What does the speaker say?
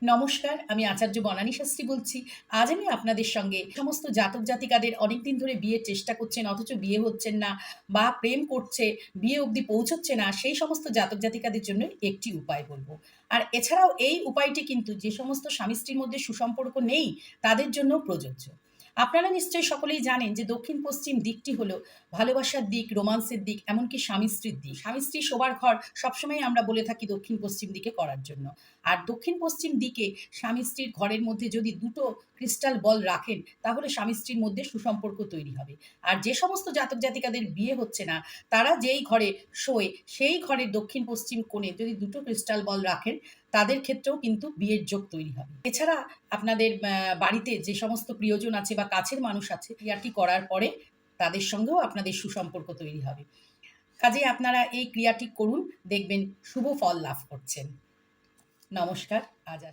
নমস্কার, আমি আচার্য বনানী শাস্ত্রী বলছি। আজ আমি আপনাদের সঙ্গে সমস্ত জাতক জাতিকাদের অনেকদিন ধরে বিয়ের চেষ্টা করছেন অথচ বিয়ে হচ্ছেন না বা প্রেম করছে, বিয়ে অবধি পৌঁছচ্ছে না, সেই সমস্ত জাতক জাতিকাদের জন্য একটি উপায় বলব। আর এছাড়াও এই উপায়টি কিন্তু যে সমস্ত স্বামী-স্ত্রীর মধ্যে সুসম্পর্ক নেই, তাদের জন্যও প্রযোজ্য। আপনারা নিশ্চয়ই সকলেই জানেন যে দক্ষিণ-পশ্চিম দিকটি হলো ভালোবাসার দিক, রোমান্সের দিক, এমনকি স্বামী-স্ত্রীর দিক। স্বামী-স্ত্রী শোবার ঘর সবসময় আমরা বলে থাকি দক্ষিণ-পশ্চিম দিকে করার জন্য। আর দক্ষিণ-পশ্চিম দিকে স্বামী-স্ত্রীর ঘরের মধ্যে যদি দুটো ক্রিস্টাল বল রাখেন, তাহলে স্বামী-স্ত্রীর মধ্যে সুসম্পর্ক তৈরি হবে। আর যে সমস্ত জাতক জাতিকাদের বিয়ে হচ্ছে না, তারা যেই ঘরে শোয়, সেই ঘরের দক্ষিণ-পশ্চিম কোণে যদি দুটো ক্রিস্টাল বল রাখেন, তাদের ক্ষেত্রেও কিন্তু বিয়ের যোগ তৈরি হবে। এছাড়া আপনাদের বাড়িতে যে সমস্ত প্রিয়জন আছে বা কাছের মানুষ আছে, ক্রিয়াটি করার পরে তাদের সঙ্গেও আপনাদের সুসম্পর্ক তৈরি হবে। কাজেই আপনারা এই ক্রিয়াটি করুন, দেখবেন শুভ ফল লাভ করছেন। নমস্কার। আজ